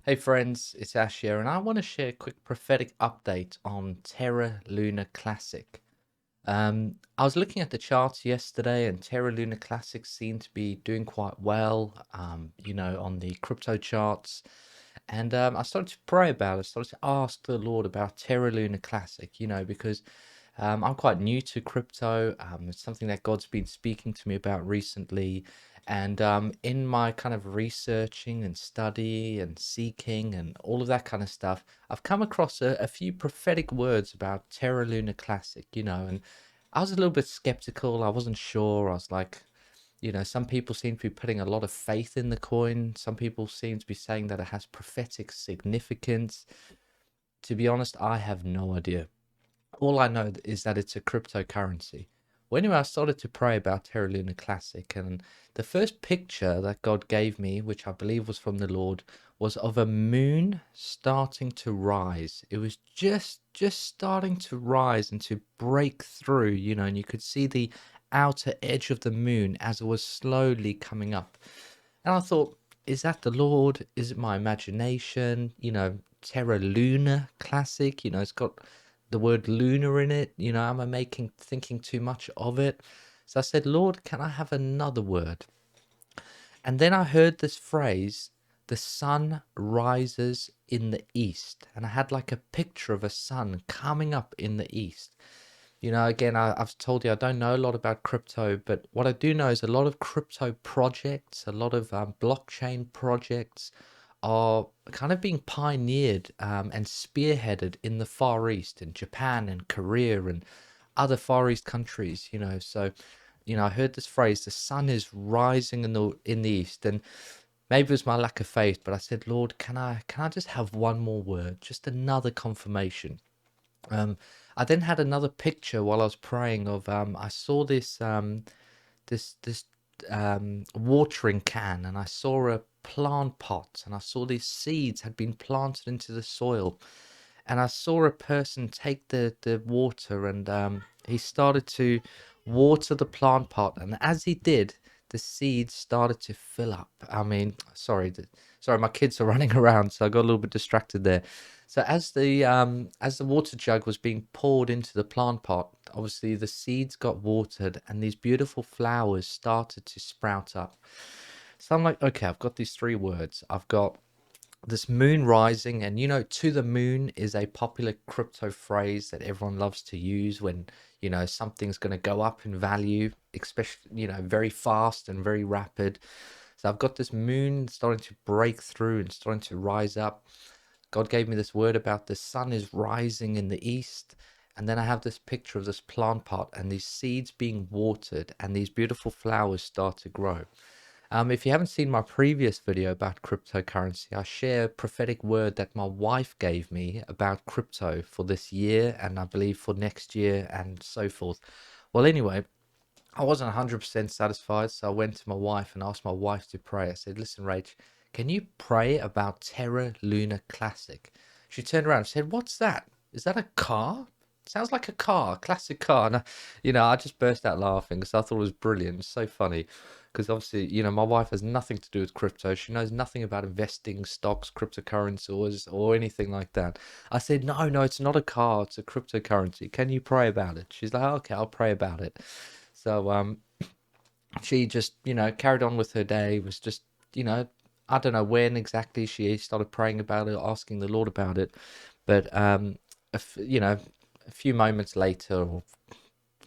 Hey friends, it's Ash here, and I want to share a quick prophetic update on Terra Luna Classic. I was looking at the charts yesterday, and Terra Luna Classic seemed to be doing quite well, on the crypto charts. And I started to pray about it, started to ask the Lord about Terra Luna Classic, because I'm quite new to crypto. It's something that God's been speaking to me about recently. And in my kind of researching and study and seeking and all of that kind of stuff, I've come across a few prophetic words about Terra Luna Classic, and I was a little bit skeptical. I wasn't sure. I was like, some people seem to be putting a lot of faith in the coin. Some people seem to be saying that it has prophetic significance. To be honest, I have no idea. All I know is that it's a cryptocurrency. Well, anyway, I started to pray about Terra Luna Classic, and the first picture that God gave me, which I believe was from the Lord, was of a moon starting to rise. It was just starting to rise and to break through, and you could see the outer edge of the moon as it was slowly coming up. And I thought, is that the Lord? Is it my imagination? Terra Luna Classic, it's got the word lunar in it. Am I thinking too much of it? So I said, Lord, can I have another word? And then I heard this phrase, the sun rises in the east. And I had like a picture of a sun coming up in the east. Again, I've told you I don't know a lot about crypto, but what I do know is a lot of crypto projects, a lot of blockchain projects are kind of being pioneered and spearheaded in the Far East, in Japan and Korea and other Far East countries. So I heard this phrase, the sun is rising in the east, and maybe it was my lack of faith, but I said, Lord, can I just have one more word, just another confirmation? Um, I then had another picture while I was praying of I saw this watering can, and I saw a plant pot, and I saw these seeds had been planted into the soil, and I saw a person take the water, and he started to water the plant pot, and as he did, the seeds started to fill up. I mean, sorry, my kids are running around, so I got a little bit distracted there. So as the water jug was being poured into the plant pot, obviously the seeds got watered, and these beautiful flowers started to sprout up. So I'm like, okay, I've got these three words. I've got this moon rising, and to the moon is a popular crypto phrase that everyone loves to use when something's going to go up in value, especially very fast and very rapid. So I've got this moon starting to break through and starting to rise up. God gave me this word about the sun is rising in the east. And then I have this picture of this plant pot and these seeds being watered, and these beautiful flowers start to grow. If you haven't seen my previous video about cryptocurrency, I share a prophetic word that my wife gave me about crypto for this year, and I believe for next year and so forth. Well, anyway, I wasn't 100% satisfied, so I went to my wife and asked my wife to pray. I said, listen, Rach, can you pray about Terra Luna Classic? She turned around and said, what's that? Is that a car? Sounds like a car, a classic car. And I just burst out laughing because I thought it was brilliant. It's so funny because obviously, my wife has nothing to do with crypto. She knows nothing about investing, stocks, cryptocurrencies, or anything like that. I said, no, it's not a car. It's a cryptocurrency. Can you pray about it? She's like, okay, I'll pray about it. So she just carried on with her day. Was just you know I don't know when exactly she started praying about it, asking the Lord about it, but a few moments later, or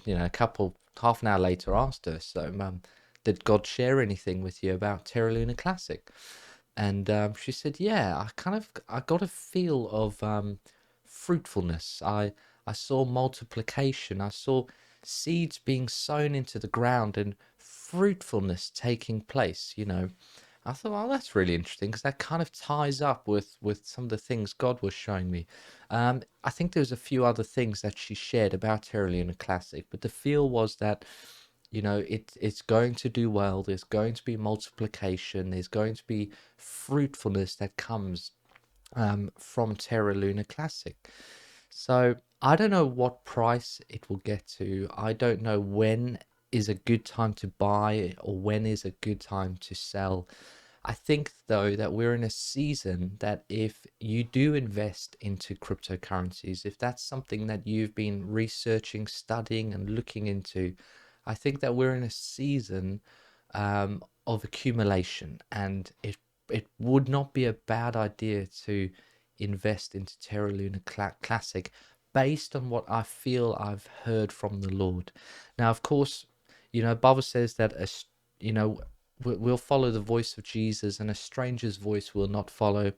a couple half an hour later, I asked her, so did God share anything with you about Terra Luna Classic? And she said, yeah, I got a feel of fruitfulness. I saw multiplication. I saw seeds being sown into the ground and fruitfulness taking place. I thought, oh, that's really interesting because that kind of ties up with some of the things God was showing me. I think there's a few other things that she shared about Terra Luna Classic, but the feel was that it's going to do well. There's going to be multiplication. There's going to be fruitfulness that comes from Terra Luna Classic. So I don't know what price it will get to. I don't know when is a good time to buy or when is a good time to sell. I think though that we're in a season that if you do invest into cryptocurrencies, if that's something that you've been researching, studying, and looking into, I think that we're in a season of accumulation, and it would not be a bad idea to invest into Terra Luna Classic based on what I feel I've heard from the Lord. Now, of course, Bible says that you know we'll follow the voice of Jesus, and a stranger's voice will not follow.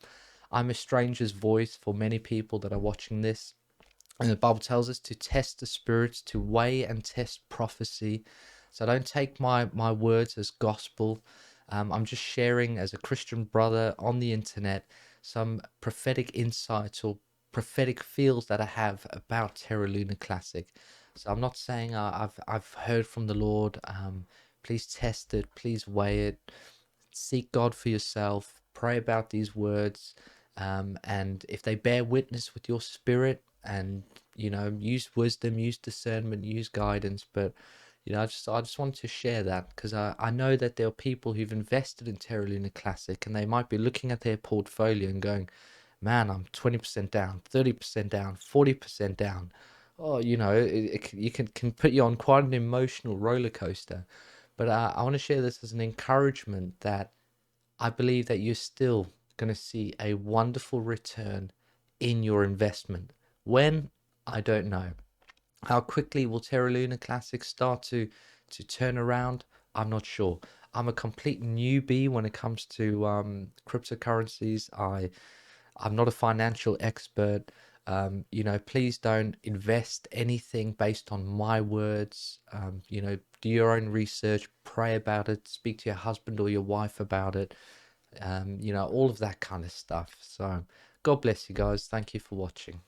I'm a stranger's voice for many people that are watching this. And the Bible tells us to test the spirits, to weigh and test prophecy. So don't take my words as gospel. I'm just sharing as a Christian brother on the internet some prophetic insights or prophetic feels that I have about Terra Luna Classic. So I'm not saying I've heard from the Lord. Please test it. Please weigh it. Seek God for yourself. Pray about these words, and if they bear witness with your spirit, and use wisdom, use discernment, use guidance. But I just wanted to share that because I know that there are people who've invested in Terra Luna Classic, and they might be looking at their portfolio and going, man, I'm 20% down, 30% down, 40% down. Oh, you can put you on quite an emotional roller coaster. But I want to share this as an encouragement that I believe that you're still going to see a wonderful return in your investment. When? I don't know. How quickly will Terra Luna Classic start to turn around? I'm not sure. I'm a complete newbie when it comes to cryptocurrencies. I'm not a financial expert. Please don't invest anything based on my words. Do your own research, pray about it, speak to your husband or your wife about it. All of that kind of stuff. So, God bless you guys. Thank you for watching.